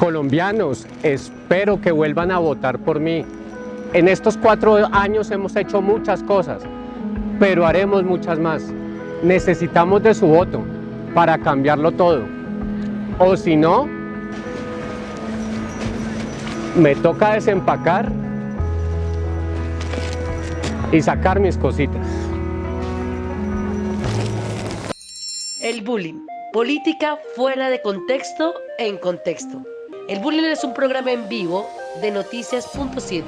Colombianos, espero que vuelvan a votar por mí. En estos 4 años hemos hecho muchas cosas, pero haremos muchas más. Necesitamos de su voto para cambiarlo todo. O si no, me toca desempacar y sacar mis cositas. El bullying. Política fuera de contexto, en contexto. El bullying es un programa en vivo de Noticias.7,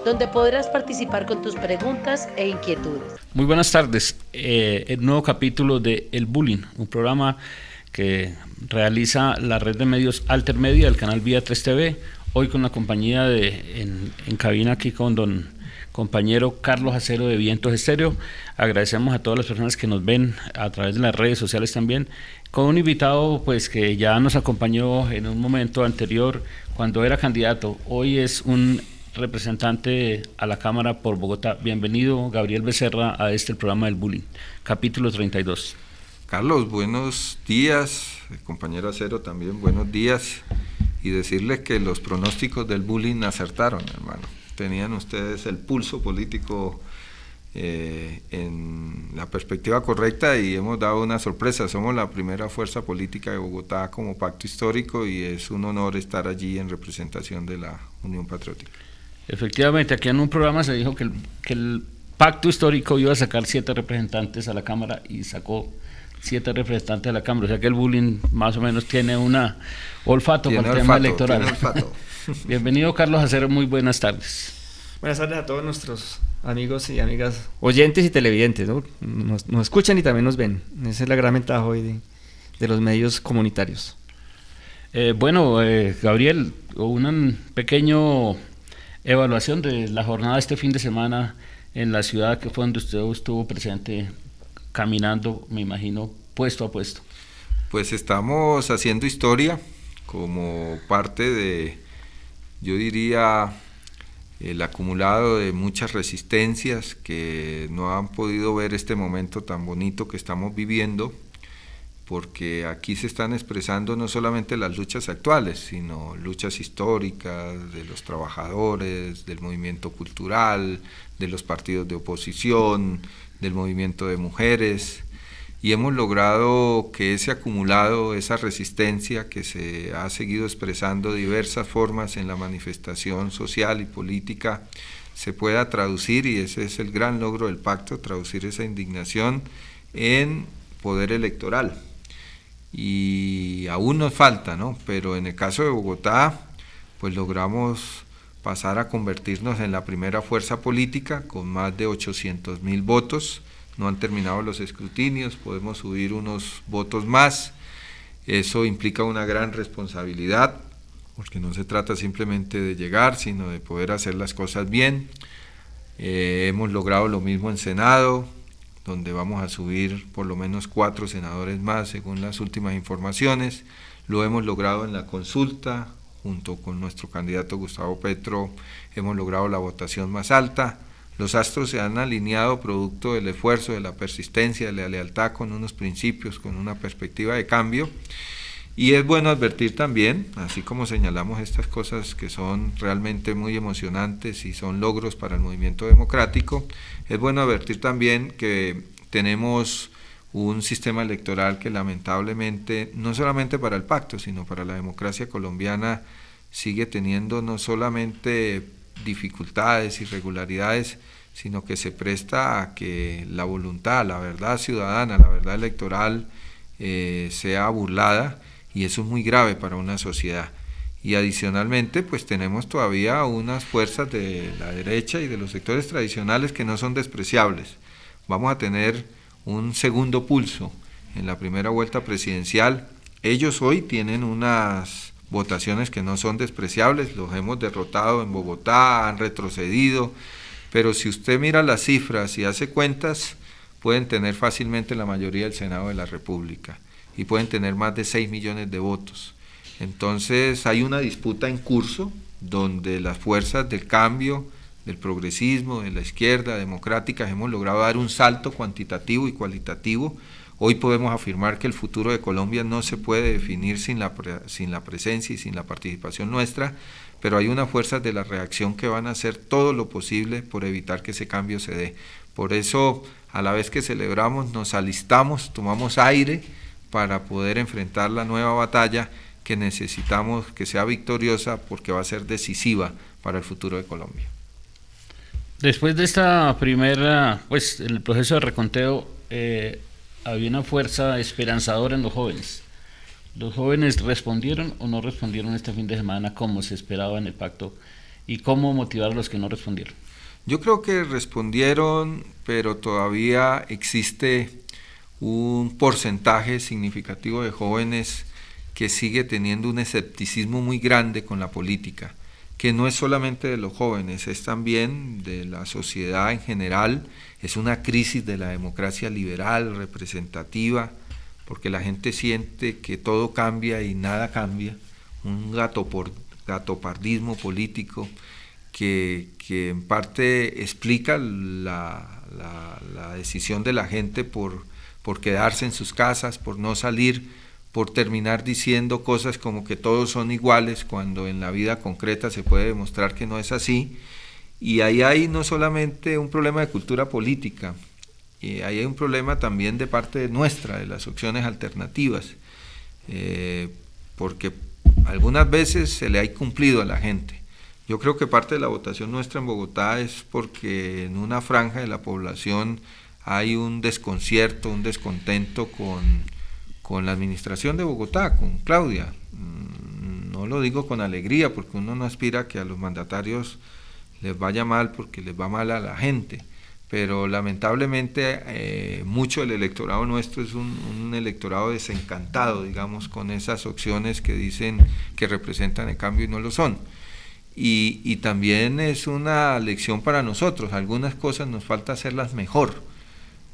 donde podrás participar con tus preguntas e inquietudes. Muy buenas tardes. El nuevo capítulo de El Bullying, un programa que realiza la red de medios Altermedia del canal Vía 3 TV. Hoy con la compañía en cabina aquí con don compañero Carlos Acero de Vientos Estéreo. Agradecemos a todas las personas que nos ven a través de las redes sociales también, con un invitado pues que ya nos acompañó en un momento anterior cuando era candidato. Hoy es un representante a la Cámara por Bogotá. Bienvenido, Gabriel Becerra, a el programa del Bullying, capítulo 32. Carlos, buenos días, compañero Acero también, buenos días, y decirles que los pronósticos del bullying acertaron, hermano. Tenían ustedes el pulso político en la perspectiva correcta y hemos dado una sorpresa. Somos la primera fuerza política de Bogotá como pacto histórico y es un honor estar allí en representación de la Unión Patriótica. Efectivamente, aquí en un programa se dijo que el pacto histórico iba a sacar 7 representantes a la Cámara y sacó 7 representantes a la Cámara, o sea que el bullying más o menos tiene una olfato para el tema electoral. Bienvenido, Carlos Acero, muy buenas tardes. Buenas tardes a todos nuestros amigos y amigas, oyentes y televidentes, ¿no? Nos escuchan y también nos ven. Esa es la gran ventaja hoy de los medios comunitarios. Gabriel, una pequeña evaluación de la jornada de este fin de semana en la ciudad, que fue donde usted estuvo presente, caminando, me imagino, puesto a puesto. Pues estamos haciendo historia como parte de, yo diría, el acumulado de muchas resistencias que no han podido ver este momento tan bonito que estamos viviendo, porque aquí se están expresando no solamente las luchas actuales, sino luchas históricas de los trabajadores, del movimiento cultural, de los partidos de oposición, del movimiento de mujeres, y hemos logrado que ese acumulado, esa resistencia que se ha seguido expresando de diversas formas en la manifestación social y política, se pueda traducir, y ese es el gran logro del pacto, traducir esa indignación en poder electoral. Y aún nos falta, ¿no? Pero en el caso de Bogotá, pues logramos pasar a convertirnos en la primera fuerza política con más de 800.000 votos. No han terminado los escrutinios, podemos subir unos votos más. Eso implica una gran responsabilidad, porque no se trata simplemente de llegar, sino de poder hacer las cosas bien. Hemos logrado lo mismo en Senado, donde vamos a subir por lo menos 4 senadores más, según las últimas informaciones. Lo hemos logrado en la consulta, junto con nuestro candidato Gustavo Petro, hemos logrado la votación más alta. Los astros se han alineado producto del esfuerzo, de la persistencia, de la lealtad, con unos principios, con una perspectiva de cambio. Y es bueno advertir también, así como señalamos estas cosas que son realmente muy emocionantes y son logros para el movimiento democrático, es bueno advertir también que tenemos un sistema electoral que lamentablemente, no solamente para el pacto, sino para la democracia colombiana, sigue teniendo no solamente dificultades, irregularidades, sino que se presta a que la voluntad, la verdad ciudadana, la verdad electoral sea burlada, y eso es muy grave para una sociedad. Y adicionalmente, pues tenemos todavía unas fuerzas de la derecha y de los sectores tradicionales que no son despreciables. Vamos a tener un segundo pulso en la primera vuelta presidencial. Ellos hoy tienen unas votaciones que no son despreciables, los hemos derrotado en Bogotá, han retrocedido, pero si usted mira las cifras y hace cuentas, pueden tener fácilmente la mayoría del Senado de la República y pueden tener más de 6 millones de votos. Entonces hay una disputa en curso donde las fuerzas del cambio, del progresismo, de la izquierda democrática, hemos logrado dar un salto cuantitativo y cualitativo Hoy podemos afirmar que el futuro de Colombia no se puede definir sin la presencia y sin la participación nuestra, pero hay unas fuerzas de la reacción que van a hacer todo lo posible por evitar que ese cambio se dé. Por eso, a la vez que celebramos, nos alistamos, tomamos aire para poder enfrentar la nueva batalla que necesitamos que sea victoriosa, porque va a ser decisiva para el futuro de Colombia. Después de esta primera, pues el proceso de reconteo, había una fuerza esperanzadora en los jóvenes. ¿Los jóvenes respondieron o no respondieron este fin de semana como se esperaba en el pacto? ¿Y cómo motivar a los que no respondieron? Yo creo que respondieron, pero todavía existe un porcentaje significativo de jóvenes que sigue teniendo un escepticismo muy grande con la política, que no es solamente de los jóvenes, es también de la sociedad en general. Es una crisis de la democracia liberal, representativa, porque la gente siente que todo cambia y nada cambia, un gatopardismo político que en parte explica la decisión de la gente por quedarse en sus casas, por no salir, por terminar diciendo cosas como que todos son iguales, cuando en la vida concreta se puede demostrar que no es así. Y ahí hay no solamente un problema de cultura política, ahí hay un problema también de parte nuestra, de las opciones alternativas, porque algunas veces se le ha cumplido a la gente. Yo creo que parte de la votación nuestra en Bogotá es porque en una franja de la población hay un desconcierto, un descontento con la administración de Bogotá, con Claudia. No lo digo con alegría, porque uno no aspira a que a los mandatarios les vaya mal porque les va mal a la gente, pero lamentablemente mucho del electorado nuestro es un electorado desencantado, digamos, con esas opciones que dicen que representan el cambio y no lo son. Y también es una lección para nosotros. Algunas cosas nos falta hacerlas mejor,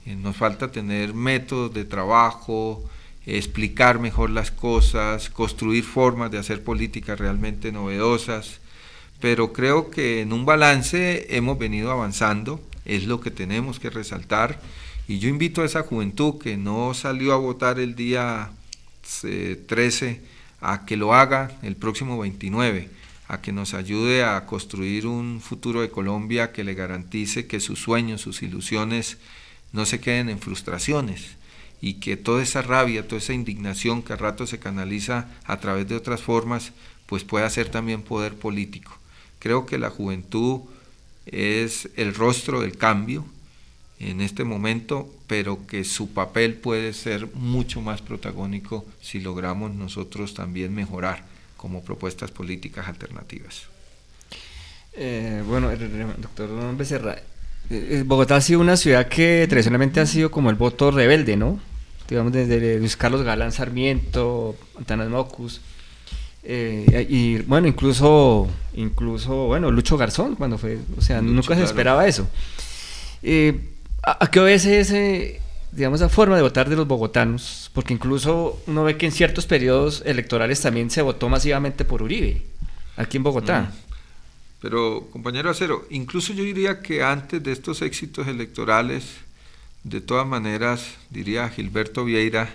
nos falta tener métodos de trabajo, explicar mejor las cosas, construir formas de hacer políticas realmente novedosas, pero creo que en un balance hemos venido avanzando, es lo que tenemos que resaltar, y yo invito a esa juventud que no salió a votar el día 13 a que lo haga el próximo 29, a que nos ayude a construir un futuro de Colombia que le garantice que sus sueños, sus ilusiones no se queden en frustraciones, y que toda esa rabia, toda esa indignación que a rato se canaliza a través de otras formas, pues pueda ser también poder político. Creo que la juventud es el rostro del cambio en este momento, pero que su papel puede ser mucho más protagónico si logramos nosotros también mejorar como propuestas políticas alternativas. Bueno, doctor Becerra, Bogotá ha sido una ciudad que tradicionalmente ha sido como el voto rebelde, ¿no? Digamos, desde Luis Carlos Galán Sarmiento, Antanas Mockus, y bueno, incluso bueno, Lucho Garzón, cuando fue, o sea, Lucho, nunca claro. se esperaba eso. ¿A qué obedece digamos, esa forma de votar de los bogotanos? Porque incluso uno ve que en ciertos periodos electorales también se votó masivamente por Uribe, aquí en Bogotá. Pero, compañero Acero, incluso yo diría que antes de estos éxitos electorales, de todas maneras, diría Gilberto Vieira,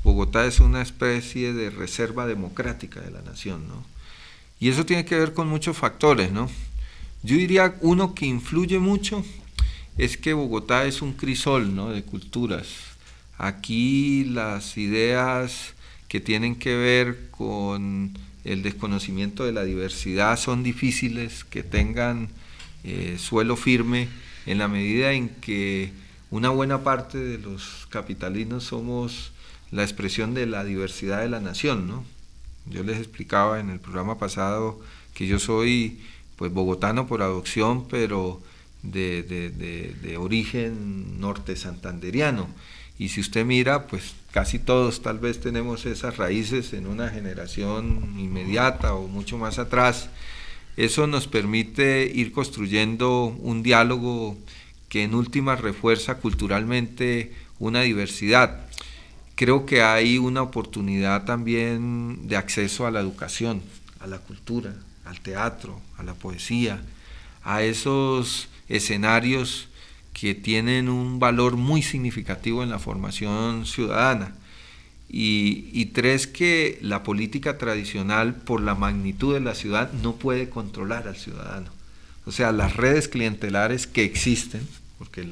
Bogotá es una especie de reserva democrática de la nación, ¿no? Y eso tiene que ver con muchos factores, ¿no? Yo diría uno que influye mucho es que Bogotá es un crisol, ¿no?, de culturas. Aquí las ideas que tienen que ver con el desconocimiento de la diversidad son difíciles que tengan suelo firme, en la medida en que una buena parte de los capitalinos somos la expresión de la diversidad de la nación, ¿no? Yo les explicaba en el programa pasado que yo soy pues bogotano por adopción, pero de origen norte santanderiano, y si usted mira, pues casi todos tal vez tenemos esas raíces en una generación inmediata o mucho más atrás. Eso nos permite ir construyendo un diálogo que en últimas refuerza culturalmente una diversidad. Creo que hay una oportunidad también de acceso a la educación, a la cultura, al teatro, a la poesía, a esos escenarios que tienen un valor muy significativo en la formación ciudadana. Y tres, que la política tradicional, por la magnitud de la ciudad, no puede controlar al ciudadano. O sea, las redes clientelares que existen, porque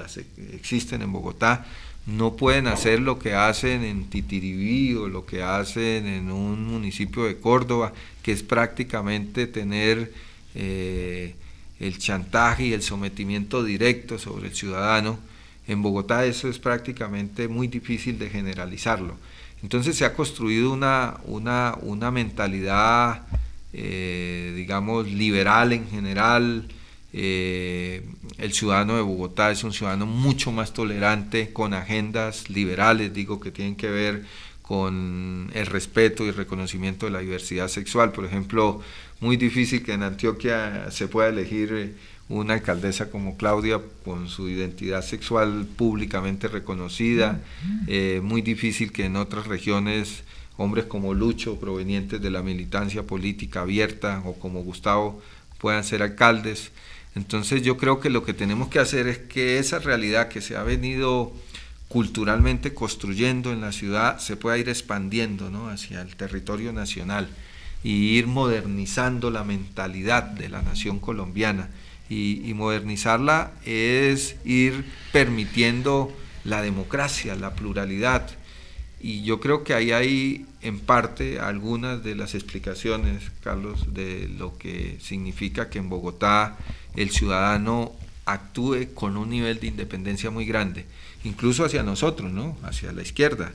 existen en Bogotá, no pueden hacer lo que hacen en Titiribí o lo que hacen en un municipio de Córdoba, que es prácticamente tener el chantaje y el sometimiento directo sobre el ciudadano. En Bogotá eso es prácticamente muy difícil de generalizarlo. Entonces se ha construido una mentalidad, digamos, liberal en general. El ciudadano de Bogotá es un ciudadano mucho más tolerante, con agendas liberales, digo, que tienen que ver con el respeto y el reconocimiento de la diversidad sexual. Por ejemplo, muy difícil que en Antioquia se pueda elegir una alcaldesa como Claudia con su identidad sexual públicamente reconocida, muy difícil que en otras regiones hombres como Lucho, provenientes de la militancia política abierta, o como Gustavo, puedan ser alcaldes. Entonces yo creo que lo que tenemos que hacer es que esa realidad que se ha venido culturalmente construyendo en la ciudad se pueda ir expandiendo, ¿no?, hacia el territorio nacional, y ir modernizando la mentalidad de la nación colombiana. Y modernizarla es ir permitiendo la democracia, la pluralidad. Y yo creo que ahí hay en parte algunas de las explicaciones, Carlos, de lo que significa que en Bogotá el ciudadano actúe con un nivel de independencia muy grande, incluso hacia nosotros, ¿no?, hacia la izquierda.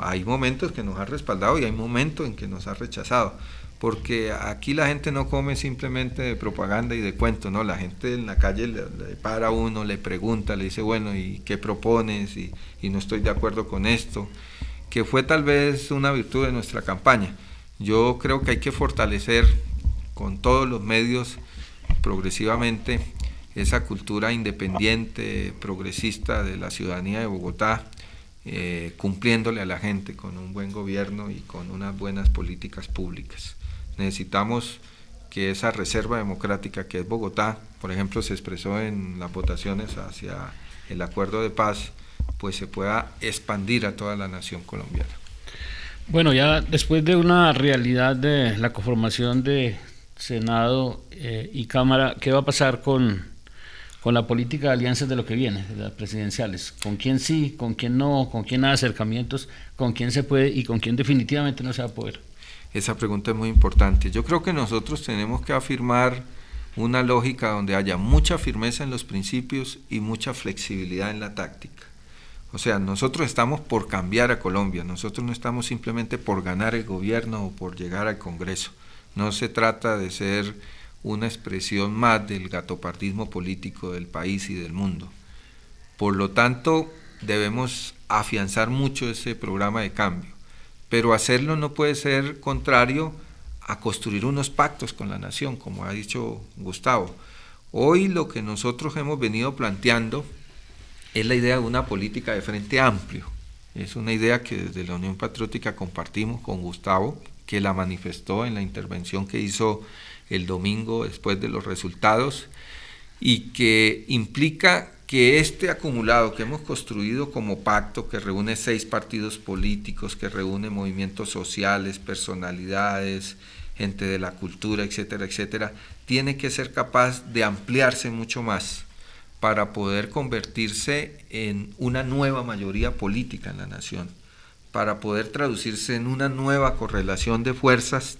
Hay momentos que nos ha respaldado y hay momentos en que nos ha rechazado, porque aquí la gente no come simplemente de propaganda y de cuento, ¿no? La gente en la calle le para a uno, le pregunta, le dice, bueno, ¿y qué propones? Y no estoy de acuerdo con esto, que fue tal vez una virtud de nuestra campaña. Yo creo que hay que fortalecer con todos los medios progresivamente esa cultura independiente, progresista de la ciudadanía de Bogotá, cumpliéndole a la gente con un buen gobierno y con unas buenas políticas públicas. Necesitamos que esa reserva democrática que es Bogotá, por ejemplo, se expresó en las votaciones hacia el acuerdo de paz, pues se pueda expandir a toda la nación colombiana. Bueno, ya después de una realidad de la conformación de Senado y Cámara, ¿qué va a pasar con la política de alianzas de lo que viene, de las presidenciales? ¿Con quién sí, con quién no, con quién hay acercamientos, con quién se puede y con quién definitivamente no se va a poder? Esa pregunta es muy importante. Yo creo que nosotros tenemos que afirmar una lógica donde haya mucha firmeza en los principios y mucha flexibilidad en la táctica. O sea, nosotros estamos por cambiar a Colombia, nosotros no estamos simplemente por ganar el gobierno o por llegar al Congreso. No se trata de ser una expresión más del gatopardismo político del país y del mundo. Por lo tanto, debemos afianzar mucho ese programa de cambio, pero hacerlo no puede ser contrario a construir unos pactos con la nación, como ha dicho Gustavo. Hoy lo que nosotros hemos venido planteando es la idea de una política de frente amplio. Es una idea que desde la Unión Patriótica compartimos con Gustavo, que la manifestó en la intervención que hizo el domingo después de los resultados, y que implica que este acumulado que hemos construido como pacto, que reúne 6 partidos políticos, que reúne movimientos sociales, personalidades, gente de la cultura, etcétera, etcétera, tiene que ser capaz de ampliarse mucho más para poder convertirse en una nueva mayoría política en la nación, para poder traducirse en una nueva correlación de fuerzas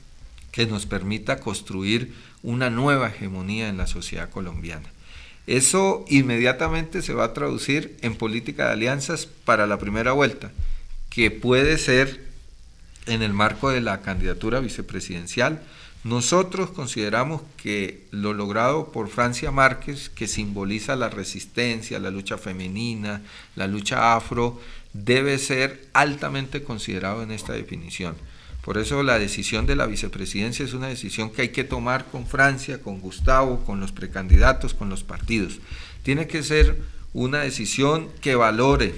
que nos permita construir una nueva hegemonía en la sociedad colombiana. Eso inmediatamente se va a traducir en política de alianzas para la primera vuelta, que puede ser en el marco de la candidatura vicepresidencial. Nosotros consideramos que lo logrado por Francia Márquez, que simboliza la resistencia, la lucha femenina, la lucha afro, debe ser altamente considerado en esta definición. Por eso la decisión de la vicepresidencia es una decisión que hay que tomar con Francia, con Gustavo, con los precandidatos, con los partidos. Tiene que ser una decisión que valore,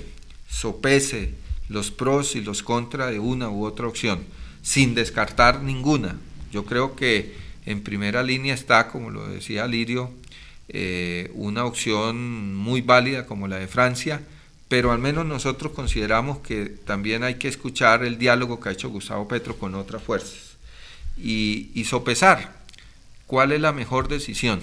sopese los pros y los contras de una u otra opción, sin descartar ninguna. Yo creo que en primera línea está, como lo decía Lirio, una opción muy válida como la de Francia, pero al menos nosotros consideramos que también hay que escuchar el diálogo que ha hecho Gustavo Petro con otras fuerzas y sopesar cuál es la mejor decisión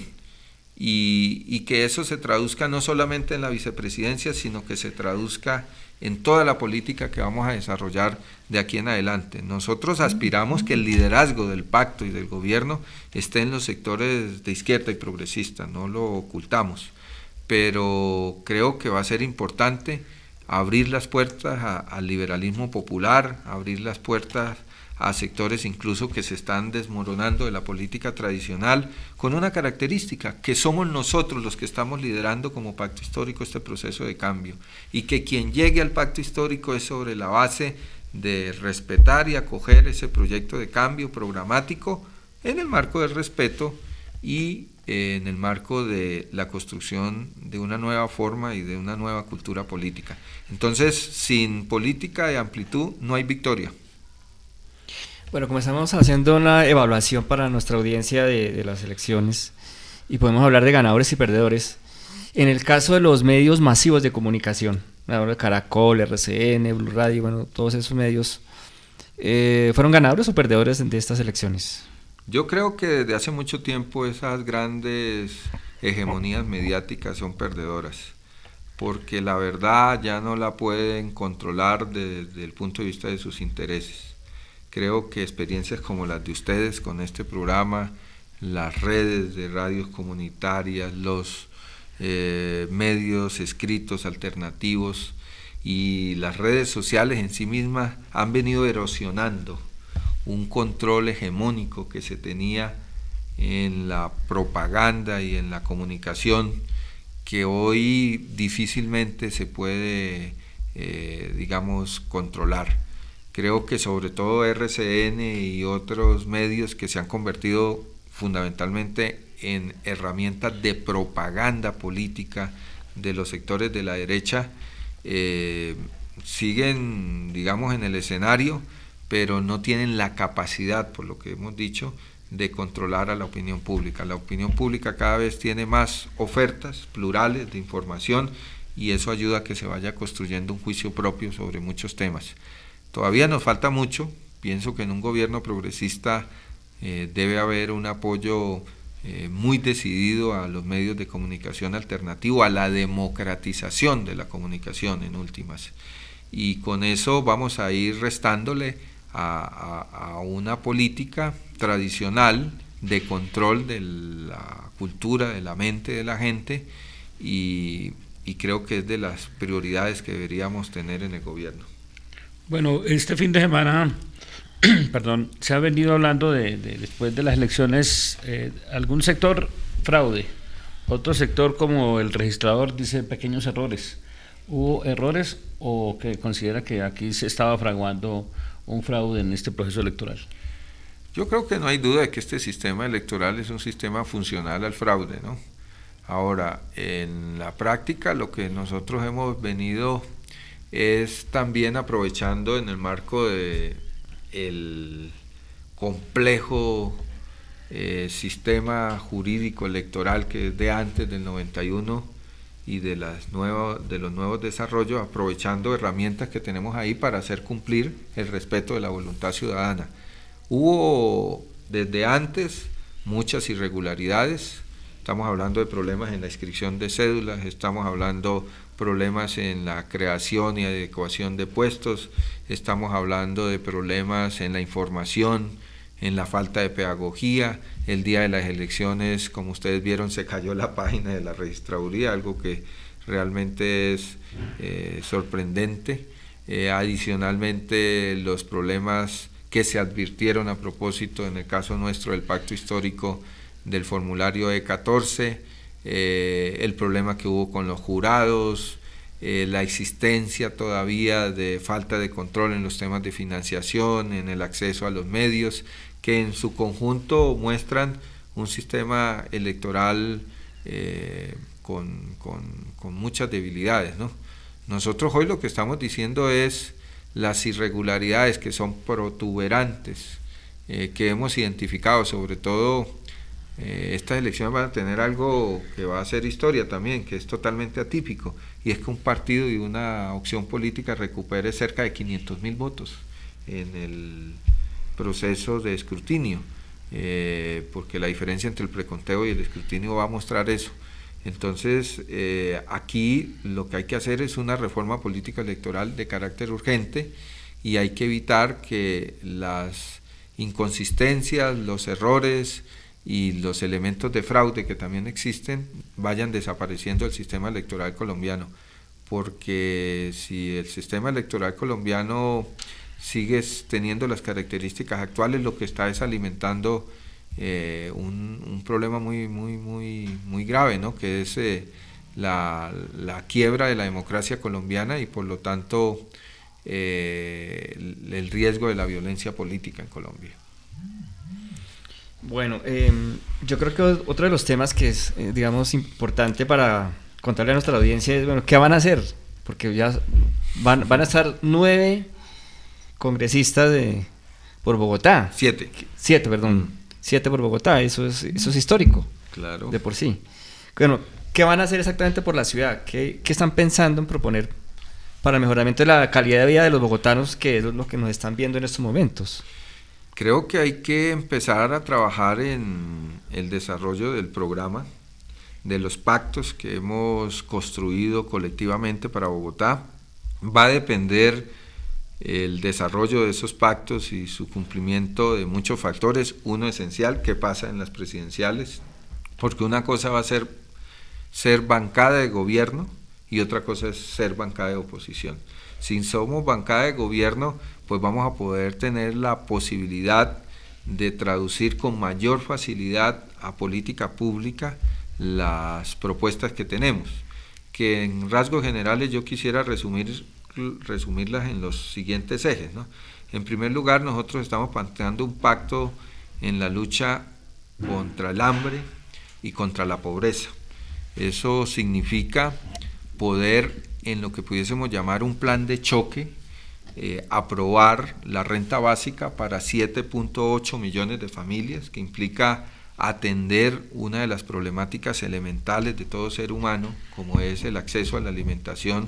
y que eso se traduzca no solamente en la vicepresidencia, sino que se traduzca en toda la política que vamos a desarrollar de aquí en adelante. Nosotros aspiramos que el liderazgo del pacto y del gobierno esté en los sectores de izquierda y progresista, no lo ocultamos, pero creo que va a ser importante abrir las puertas al liberalismo popular, abrir las puertas a sectores incluso que se están desmoronando de la política tradicional, con una característica, que somos nosotros los que estamos liderando como pacto histórico este proceso de cambio, y que quien llegue al pacto histórico es sobre la base de respetar y acoger ese proyecto de cambio programático en el marco del respeto y en el marco de la construcción de una nueva forma y de una nueva cultura política. Entonces, sin política de amplitud no hay victoria. Bueno, comenzamos haciendo una evaluación para nuestra audiencia de las elecciones y podemos hablar de ganadores y perdedores. En el caso de los medios masivos de comunicación, Caracol, RCN, Blue Radio, bueno, todos esos medios, ¿fueron ganadores o perdedores de estas elecciones? Yo creo que desde hace mucho tiempo esas grandes hegemonías mediáticas son perdedoras, porque la verdad ya no la pueden controlar desde el punto de vista de sus intereses. Creo que experiencias como las de ustedes con este programa, las redes de radios comunitarias, los medios escritos alternativos y las redes sociales en sí mismas han venido erosionando un control hegemónico que se tenía en la propaganda y en la comunicación, que hoy difícilmente se puede, digamos, controlar. Creo que sobre todo RCN y otros medios que se han convertido fundamentalmente en herramientas de propaganda política de los sectores de la derecha, siguen, digamos, en el escenario, pero no tienen la capacidad, por lo que hemos dicho, de controlar a la opinión pública. La opinión pública cada vez tiene más ofertas plurales de información y eso ayuda a que se vaya construyendo un juicio propio sobre muchos temas. Todavía nos falta mucho. Pienso que en un gobierno progresista debe haber un apoyo muy decidido a los medios de comunicación alternativo, a la democratización de la comunicación en últimas. Y con eso vamos a ir restándole a una política tradicional de control de la cultura, de la mente de la gente, y creo que es de las prioridades que deberíamos tener en el gobierno. Bueno, este fin de semana, perdón, se ha venido hablando de después de las elecciones, algún sector fraude, otro sector como el registrador dice pequeños errores. ¿Hubo errores o que considera que aquí se estaba fraguando un fraude en este proceso electoral? Yo creo que no hay duda de que este sistema electoral es un sistema funcional al fraude, ¿no? Ahora, en la práctica lo que nosotros hemos venido es también aprovechando en el marco de el complejo sistema jurídico electoral que es de antes del 91 y de los nuevos desarrollos, aprovechando herramientas que tenemos ahí para hacer cumplir el respeto de la voluntad ciudadana. Hubo desde antes muchas irregularidades. Estamos hablando de problemas en la inscripción de cédulas, estamos hablando problemas en la creación y adecuación de puestos, estamos hablando de problemas en la información, en la falta de pedagogía. El día de las elecciones, como ustedes vieron, se cayó la página de la registraduría, algo que realmente es sorprendente. Adicionalmente, los problemas que se advirtieron a propósito, en el caso nuestro, del pacto histórico del formulario E14, el problema que hubo con los jurados, la existencia todavía de falta de control en los temas de financiación, en el acceso a los medios, que en su conjunto muestran un sistema electoral con muchas debilidades, ¿no? Nosotros hoy lo que estamos diciendo es las irregularidades que son protuberantes, que hemos identificado, sobre todo estas elecciones van a tener algo que va a ser historia también, que es totalmente atípico, y es que un partido y una opción política recupere cerca de 500.000 votos en el proceso de escrutinio, porque la diferencia entre el preconteo y el escrutinio va a mostrar eso. Entonces, aquí lo que hay que hacer es una reforma política electoral de carácter urgente, y hay que evitar que las inconsistencias, los errores y los elementos de fraude que también existen vayan desapareciendo del sistema electoral colombiano, porque si el sistema electoral colombiano sigue teniendo las características actuales, lo que está es alimentando un problema muy grave, ¿no? Que es la quiebra de la democracia colombiana, y por lo tanto el riesgo de la violencia política en Colombia. Bueno, yo creo que otro de los temas que es, digamos, importante para contarle a nuestra audiencia es, bueno, ¿qué van a hacer? Porque ya van a estar 9 congresistas por Bogotá. 7. 7, perdón. 7 por Bogotá, eso es histórico. Claro. De por sí. Bueno, ¿qué van a hacer exactamente por la ciudad? ¿Qué están pensando en proponer para el mejoramiento de la calidad de vida de los bogotanos, que es lo que nos están viendo en estos momentos? Creo que hay que empezar a trabajar en el desarrollo del programa, de los pactos que hemos construido colectivamente para Bogotá. Va a depender el desarrollo de esos pactos y su cumplimiento de muchos factores. Uno esencial, ¿qué pasa en las presidenciales? Porque una cosa va a ser bancada de gobierno, y otra cosa es ser bancada de oposición. Si somos bancada de gobierno, pues vamos a poder tener la posibilidad de traducir con mayor facilidad a política pública las propuestas que tenemos, que en rasgos generales yo quisiera resumirlas en los siguientes ejes, ¿no? En primer lugar, nosotros estamos planteando un pacto en la lucha contra el hambre y contra la pobreza. Eso significa poder, en lo que pudiésemos llamar un plan de choque, aprobar la renta básica para 7.8 millones de familias, que implica atender una de las problemáticas elementales de todo ser humano, como es el acceso a la alimentación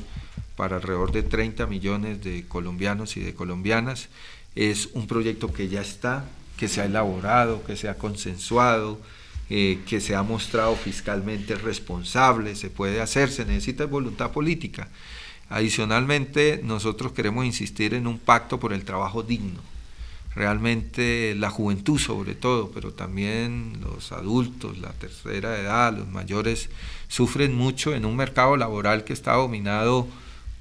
para alrededor de 30 millones de colombianos y de colombianas. Es un proyecto que ya está, que se ha elaborado, que se ha consensuado, que se ha mostrado fiscalmente responsable, se puede hacer, se necesita voluntad política. Adicionalmente, nosotros queremos insistir en un pacto por el trabajo digno. Realmente la juventud sobre todo, pero también los adultos, la tercera edad, los mayores, sufren mucho en un mercado laboral que está dominado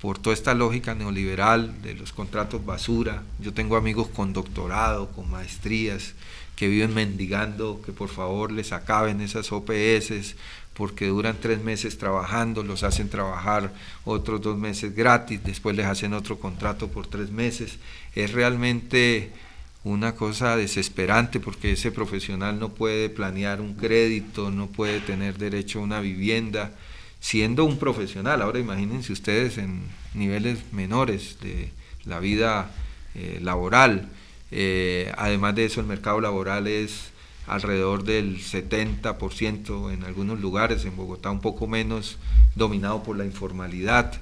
por toda esta lógica neoliberal de los contratos basura. Yo tengo amigos con doctorado, con maestrías, que viven mendigando que por favor les acaben esas OPS, porque duran 3 meses trabajando, los hacen trabajar otros 2 meses gratis, después les hacen otro contrato por 3 meses. Es realmente una cosa desesperante, porque ese profesional no puede planear un crédito, no puede tener derecho a una vivienda, siendo un profesional. Ahora imagínense ustedes en niveles menores de la vida laboral. Además de eso, el mercado laboral es alrededor del 70% en algunos lugares, en Bogotá un poco menos, dominado por la informalidad.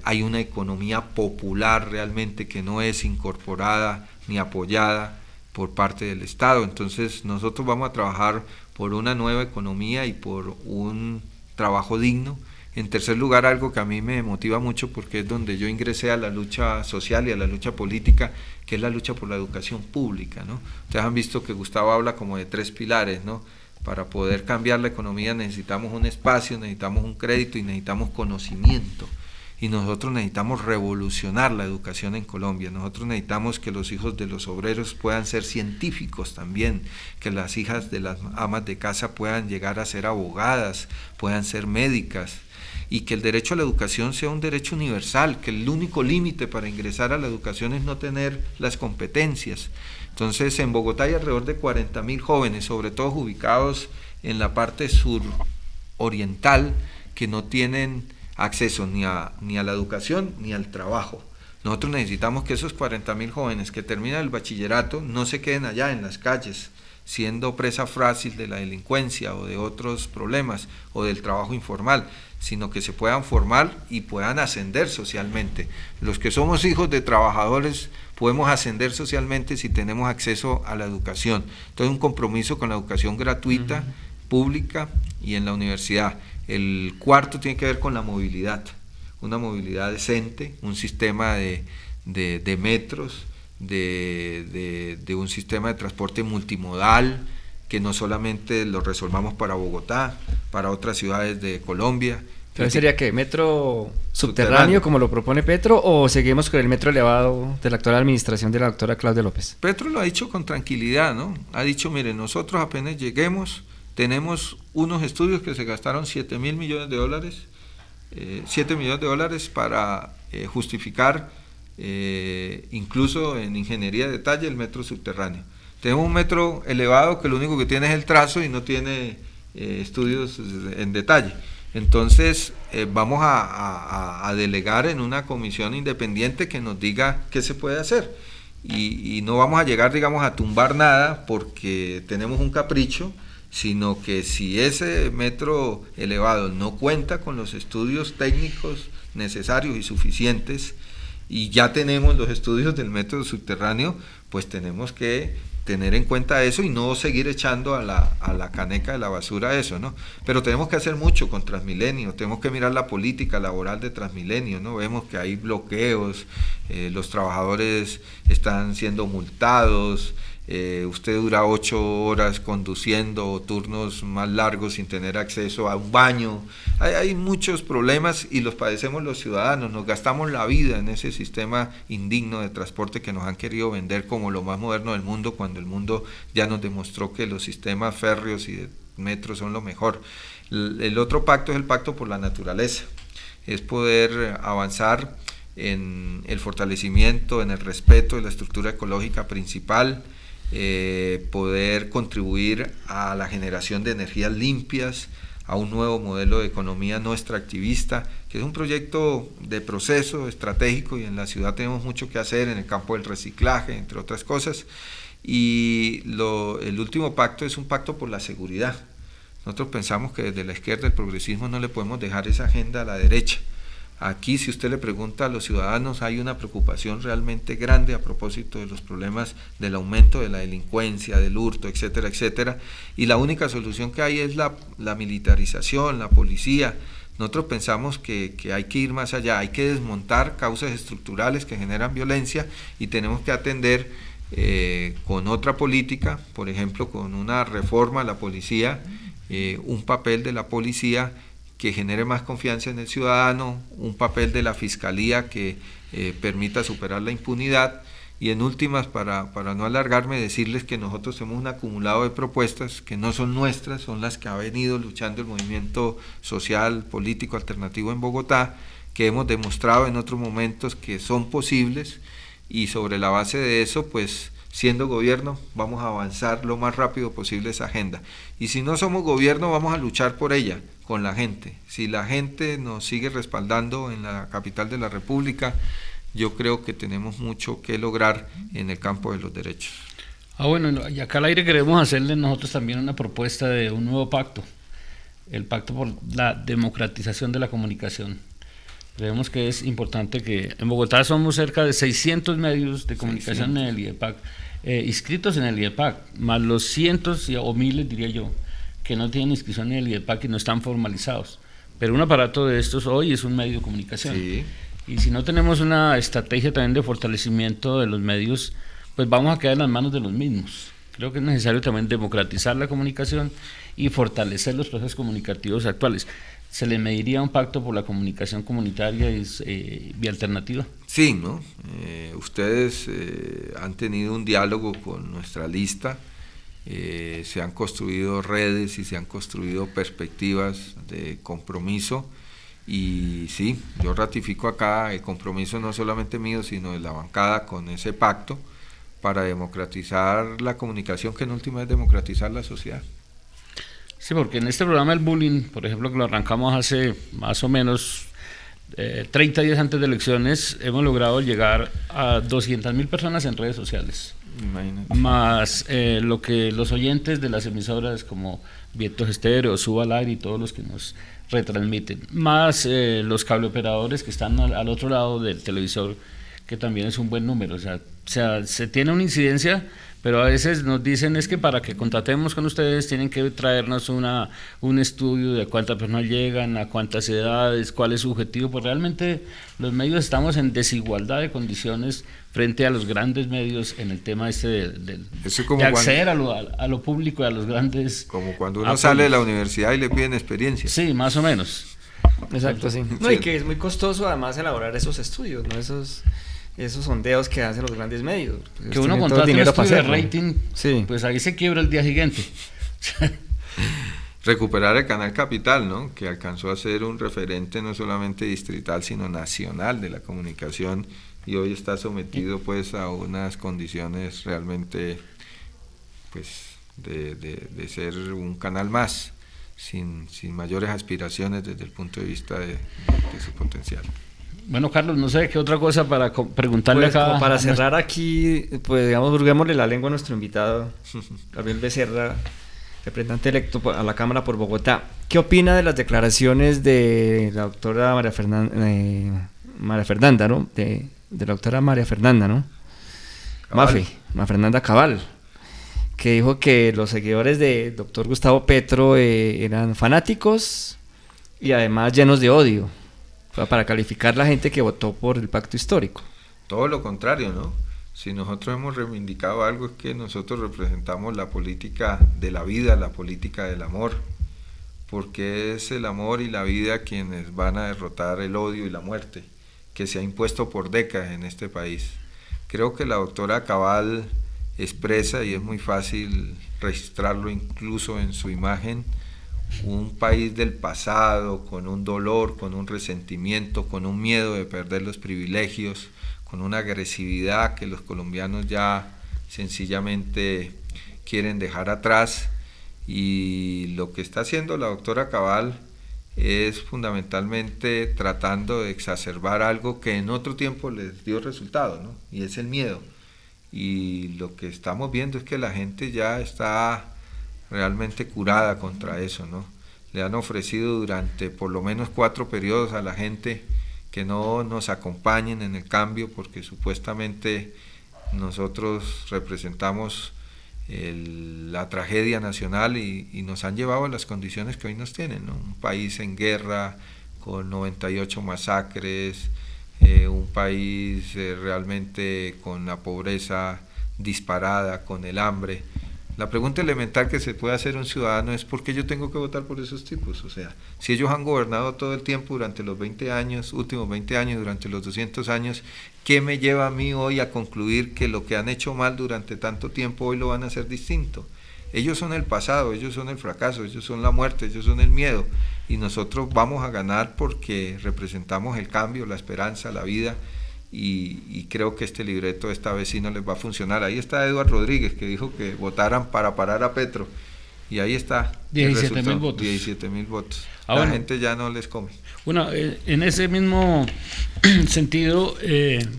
Hay una economía popular realmente que no es incorporada ni apoyada por parte del Estado. Entonces nosotros vamos a trabajar por una nueva economía y por un trabajo digno. En tercer lugar, algo que a mí me motiva mucho, porque es donde yo ingresé a la lucha social y a la lucha política, que es la lucha por la educación pública, ¿no? Ustedes han visto que Gustavo habla como de 3 pilares, ¿no? Para poder cambiar la economía necesitamos un espacio, necesitamos un crédito y necesitamos conocimiento. Y nosotros necesitamos revolucionar la educación en Colombia. Nosotros necesitamos que los hijos de los obreros puedan ser científicos también, que las hijas de las amas de casa puedan llegar a ser abogadas, puedan ser médicas, y que el derecho a la educación sea un derecho universal, que el único límite para ingresar a la educación es no tener las competencias. Entonces, en Bogotá hay alrededor de 40.000 jóvenes, sobre todo ubicados en la parte suroriental, que no tienen acceso ni a la educación ni al trabajo. Nosotros necesitamos que esos 40.000 jóvenes que terminan el bachillerato no se queden allá en las calles, siendo presa fácil de la delincuencia o de otros problemas o del trabajo informal, sino que se puedan formar y puedan ascender socialmente. Los que somos hijos de trabajadores podemos ascender socialmente si tenemos acceso a la educación. Entonces, un compromiso con la educación gratuita, pública y en la universidad. El cuarto tiene que ver con la movilidad, una movilidad decente, un sistema de metros, de un sistema de transporte multimodal, que no solamente lo resolvamos para Bogotá, para otras ciudades de Colombia. Entonces, ¿sería qué? ¿Metro subterráneo como lo propone Petro, o seguimos con el metro elevado de la actual administración de la doctora Claudia López? Petro lo ha dicho con tranquilidad, ¿no? Ha dicho, miren, nosotros apenas lleguemos, tenemos unos estudios que se gastaron $7 mil millones, 7 millones de dólares para justificar, incluso en ingeniería de detalle, el metro subterráneo. Tenemos un metro elevado que lo único que tiene es el trazo y no tiene estudios en detalle. Entonces vamos a delegar en una comisión independiente que nos diga qué se puede hacer, y no vamos a llegar, digamos, a tumbar nada porque tenemos un capricho, sino que si ese metro elevado no cuenta con los estudios técnicos necesarios y suficientes, y ya tenemos los estudios del metro subterráneo, pues tenemos que tener en cuenta eso y no seguir echando a la caneca de la basura eso, ¿no? Pero tenemos que hacer mucho con Transmilenio, tenemos que mirar la política laboral de Transmilenio, ¿no? Vemos que hay bloqueos, los trabajadores están siendo multados, usted dura 8 horas conduciendo, turnos más largos sin tener acceso a un baño. Hay muchos problemas y los padecemos los ciudadanos, nos gastamos la vida en ese sistema indigno de transporte que nos han querido vender como lo más moderno del mundo, cuando el mundo ya nos demostró que los sistemas férreos y de metro son lo mejor. El otro pacto es el pacto por la naturaleza, es poder avanzar en el fortalecimiento, en el respeto de la estructura ecológica principal, poder contribuir a la generación de energías limpias, a un nuevo modelo de economía no extractivista, que es un proyecto de proceso estratégico, y en la ciudad tenemos mucho que hacer en el campo del reciclaje, entre otras cosas. Y el último pacto es un pacto por la seguridad. Nosotros pensamos que desde la izquierda, el progresismo, no le podemos dejar esa agenda a la derecha. Aquí, si usted le pregunta a los ciudadanos, hay una preocupación realmente grande a propósito de los problemas del aumento de la delincuencia, del hurto, etcétera, etcétera, y la única solución que hay es la militarización, la policía. Nosotros pensamos que hay que ir más allá, hay que desmontar causas estructurales que generan violencia, y tenemos que atender con otra política, por ejemplo, con una reforma a la policía, un papel de la policía que genere más confianza en el ciudadano, un papel de la fiscalía que permita superar la impunidad, y en últimas, para no alargarme, decirles que nosotros tenemos un acumulado de propuestas que no son nuestras, son las que ha venido luchando el movimiento social, político, alternativo en Bogotá, que hemos demostrado en otros momentos que son posibles, y sobre la base de eso, pues, siendo gobierno, vamos a avanzar lo más rápido posible esa agenda. Y si no somos gobierno, vamos a luchar por ella, con la gente. Si la gente nos sigue respaldando en la capital de la República, yo creo que tenemos mucho que lograr en el campo de los derechos. Bueno, y acá al aire queremos hacerle nosotros también una propuesta de un nuevo pacto, el pacto por la democratización de la comunicación. Creemos que es importante que en Bogotá somos cerca de 600 medios de comunicación en el IDEPAC, inscritos en el IDEPAC, más los cientos o miles, diría yo, que no tienen inscripción en el IDEPAC y no están formalizados. Pero un aparato de estos hoy es un medio de comunicación. Sí. Y si no tenemos una estrategia también de fortalecimiento de los medios, pues vamos a quedar en las manos de los mismos. Creo que es necesario también democratizar la comunicación y fortalecer los procesos comunicativos actuales. ¿Se le mediría un pacto por la comunicación comunitaria y alternativa? Sí, ¿no? Ustedes han tenido un diálogo con nuestra lista, se han construido redes y se han construido perspectivas de compromiso, y sí, yo ratifico acá el compromiso no solamente mío, sino de la bancada con ese pacto para democratizar la comunicación, que en última es democratizar la sociedad. Sí, porque en este programa El Bullying, por ejemplo, que lo arrancamos hace más o menos 30 días antes de elecciones, hemos logrado llegar a 200.000 personas en redes sociales. Imagínate. más lo que los oyentes de las emisoras como Vientos Estéreo, Suba al Aire y todos los que nos retransmiten, más los cableoperadores que están al otro lado del televisor, que también es un buen número. O sea, se tiene una incidencia, pero a veces nos dicen es que para que contratemos con ustedes tienen que traernos un estudio de cuántas personas llegan, a cuántas edades, cuál es su objetivo. Pues realmente los medios estamos en desigualdad de condiciones frente a los grandes medios en el tema de Eso es como de acceder a lo público y a los grandes Como cuando uno apoyos. sale de la universidad y le piden experiencia. Sí, más o menos. Exacto, sí. No, y que es muy costoso además elaborar esos estudios, ¿no? Esos sondeos que hacen los grandes medios. Que uno contrata un estudio de rating, sí. pues ahí se quiebra el día siguiente. Recuperar el Canal Capital, ¿no? Que alcanzó a ser un referente no solamente distrital, sino nacional de la comunicación, y hoy está sometido pues a unas condiciones realmente pues de ser un canal más, sin mayores aspiraciones desde el punto de vista de su potencial. Bueno, Carlos, no sé qué otra cosa para preguntarle Pues, acá. como para cerrar aquí, pues digamos, burguémosle la lengua a nuestro invitado, Gabriel Becerra, representante electo a la Cámara por Bogotá. ¿Qué opina de las declaraciones de la doctora María Fernanda, ¿no? De la doctora María Fernanda, ¿no? María Fernanda Cabal, que dijo que los seguidores del doctor Gustavo Petro eran fanáticos y además llenos de odio, para calificar la gente que votó por el pacto histórico? Todo lo contrario, ¿no? Si nosotros hemos reivindicado algo es que nosotros representamos la política de la vida, la política del amor, porque es el amor y la vida quienes van a derrotar el odio y la muerte que se ha impuesto por décadas en este país. Creo que la doctora Cabal expresa, y es muy fácil registrarlo incluso en su imagen, un país del pasado, con un dolor, con un resentimiento, con un miedo de perder los privilegios, con una agresividad que los colombianos ya sencillamente quieren dejar atrás. Y lo que está haciendo la doctora Cabal es fundamentalmente tratando de exacerbar algo que en otro tiempo les dio resultado, ¿no? Y es el miedo. Y lo que estamos viendo es que la gente ya está realmente curada contra eso, ¿no? Le han ofrecido durante por lo menos 4 periodos a la gente que no nos acompañen en el cambio, porque supuestamente nosotros representamos la tragedia nacional y nos han llevado a las condiciones que hoy nos tienen, ¿no? Un país en guerra, con 98 masacres, un país realmente con la pobreza disparada, con el hambre. La pregunta elemental que se puede hacer un ciudadano es ¿por qué yo tengo que votar por esos tipos? O sea, si ellos han gobernado todo el tiempo durante los 20 años, últimos 20 años, durante los 200 años, ¿qué me lleva a mí hoy a concluir que lo que han hecho mal durante tanto tiempo hoy lo van a hacer distinto? Ellos son el pasado, ellos son el fracaso, ellos son la muerte, ellos son el miedo, y nosotros vamos a ganar porque representamos el cambio, la esperanza, la vida. Y creo que este libreto esta vez sí no les va a funcionar. Ahí está Eduardo Rodríguez, que dijo que votaran para parar a Petro, y ahí está 17.000 votos. 17.000 votos. Ah, la bueno. gente ya no les come. Bueno, en ese mismo sentido,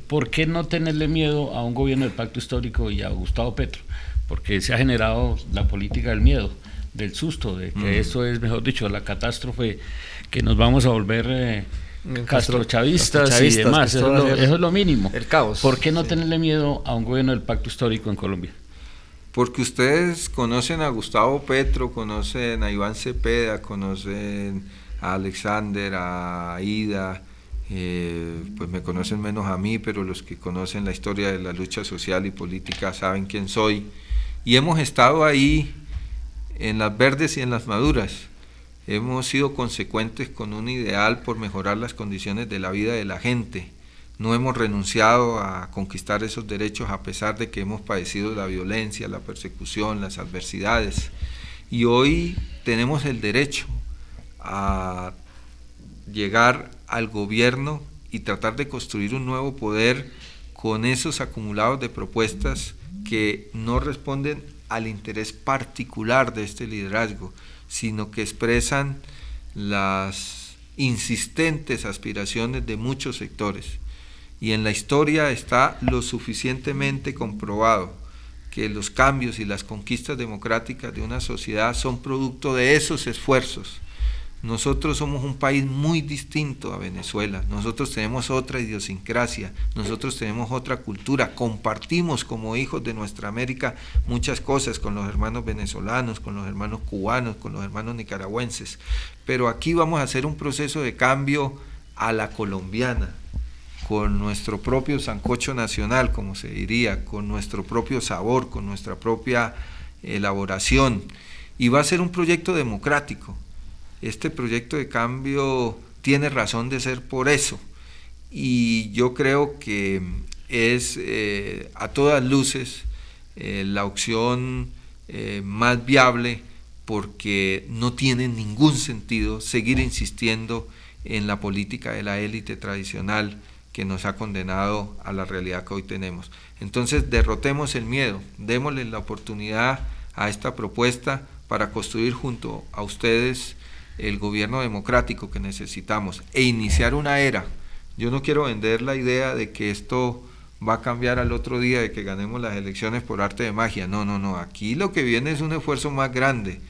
¿por qué no tenerle miedo a un gobierno del pacto histórico y a Gustavo Petro? Porque se ha generado la política del miedo, del susto, de que eso es, mejor dicho, la catástrofe, que nos vamos a volver castrochavistas y demás. Eso es lo mínimo. El caos. ¿Por qué no tenerle miedo a un gobierno del pacto histórico en Colombia? Porque ustedes conocen a Gustavo Petro, conocen a Iván Cepeda, conocen a Alexander, a Ida, pues me conocen menos a mí, pero los que conocen la historia de la lucha social y política saben quién soy. Y hemos estado ahí en las verdes y en las maduras. Hemos sido consecuentes con un ideal por mejorar las condiciones de la vida de la gente. No hemos renunciado a conquistar esos derechos a pesar de que hemos padecido la violencia, la persecución, las adversidades. Y hoy tenemos el derecho a llegar al gobierno y tratar de construir un nuevo poder con esos acumulados de propuestas que no responden al interés particular de este liderazgo, sino que expresan las insistentes aspiraciones de muchos sectores. Y en la historia está lo suficientemente comprobado que los cambios y las conquistas democráticas de una sociedad son producto de esos esfuerzos. Nosotros somos un país muy distinto a Venezuela, nosotros tenemos otra idiosincrasia, nosotros tenemos otra cultura, compartimos como hijos de nuestra América muchas cosas con los hermanos venezolanos, con los hermanos cubanos, con los hermanos nicaragüenses, pero aquí vamos a hacer un proceso de cambio a la colombiana, con nuestro propio sancocho nacional, como se diría, con nuestro propio sabor, con nuestra propia elaboración, y va a ser un proyecto democrático. Este proyecto de cambio tiene razón de ser por eso, y yo creo que es a todas luces la opción más viable, porque no tiene ningún sentido seguir insistiendo en la política de la élite tradicional que nos ha condenado a la realidad que hoy tenemos. Entonces derrotemos el miedo, démosle la oportunidad a esta propuesta para construir junto a ustedes el gobierno democrático que necesitamos e iniciar una era. Yo no quiero vender la idea de que esto va a cambiar al otro día de que ganemos las elecciones por arte de magia. No, aquí lo que viene es un esfuerzo más grande.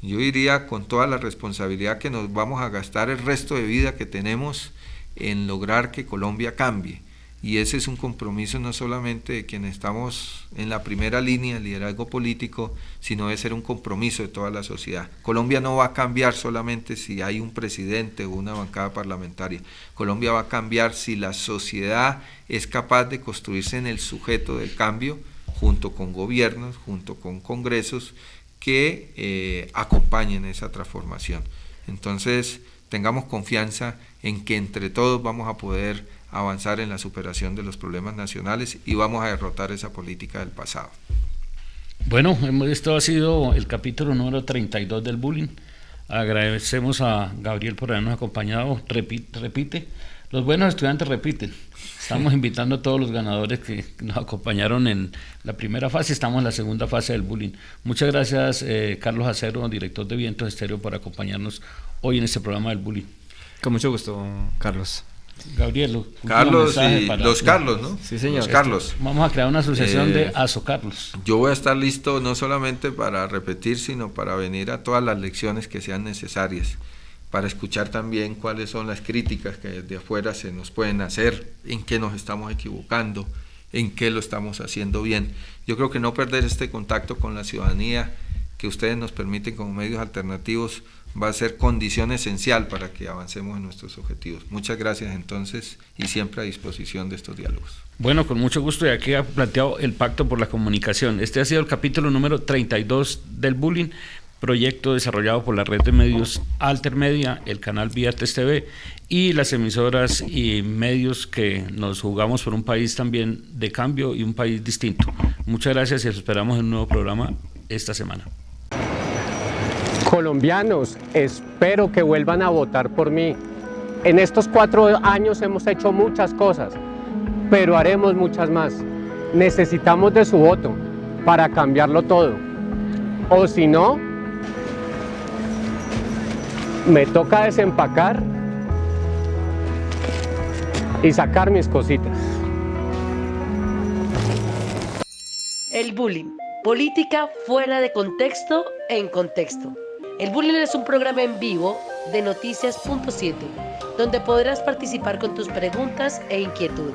Yo diría con toda la responsabilidad que nos vamos a gastar el resto de vida que tenemos en lograr que Colombia cambie. Y ese es un compromiso no solamente de quienes estamos en la primera línea del liderazgo político, sino debe ser un compromiso de toda la sociedad. Colombia no va a cambiar solamente si hay un presidente o una bancada parlamentaria. Colombia va a cambiar si la sociedad es capaz de construirse en el sujeto del cambio, junto con gobiernos, junto con congresos que acompañen esa transformación. Entonces, tengamos confianza en que entre todos vamos a poder avanzar en la superación de los problemas nacionales y vamos a derrotar esa política del pasado. Bueno, esto ha sido el capítulo número 32 del Bullying. Agradecemos a Gabriel por habernos acompañado. Repite, los buenos estudiantes repiten. Estamos invitando a todos los ganadores que nos acompañaron en la primera fase, estamos en la segunda fase del Bullying. Muchas gracias, Carlos Acero, director de Vientos Estéreo, por acompañarnos hoy en este programa del Bullying. Con mucho gusto, Carlos. Gabriel, Carlos y los Carlos, ¿no? Sí, señor. Los Carlos. Vamos a crear una asociación de Aso Carlos. Yo voy a estar listo no solamente para repetir, sino para venir a todas las lecciones que sean necesarias, para escuchar también cuáles son las críticas que desde afuera se nos pueden hacer, en qué nos estamos equivocando, en qué lo estamos haciendo bien. Yo creo que no perder este contacto con la ciudadanía que ustedes nos permiten como medios alternativos va a ser condición esencial para que avancemos en nuestros objetivos. Muchas gracias entonces y siempre a disposición de estos diálogos. Bueno, con mucho gusto, y aquí ha planteado el Pacto por la Comunicación. Este ha sido el capítulo número 32 del Bullying, proyecto desarrollado por la red de medios Altermedia, el canal Vía 3 TV y las emisoras y medios que nos jugamos por un país también de cambio y un país distinto. Muchas gracias y los esperamos en un nuevo programa esta semana. Colombianos, espero que vuelvan a votar por mí. En estos 4 años hemos hecho muchas cosas, pero haremos muchas más. Necesitamos de su voto para cambiarlo todo. O si no, me toca desempacar y sacar mis cositas. El Bullying, política fuera de contexto en contexto. El Bullying es un programa en vivo de Noticias.7, donde podrás participar con tus preguntas e inquietudes.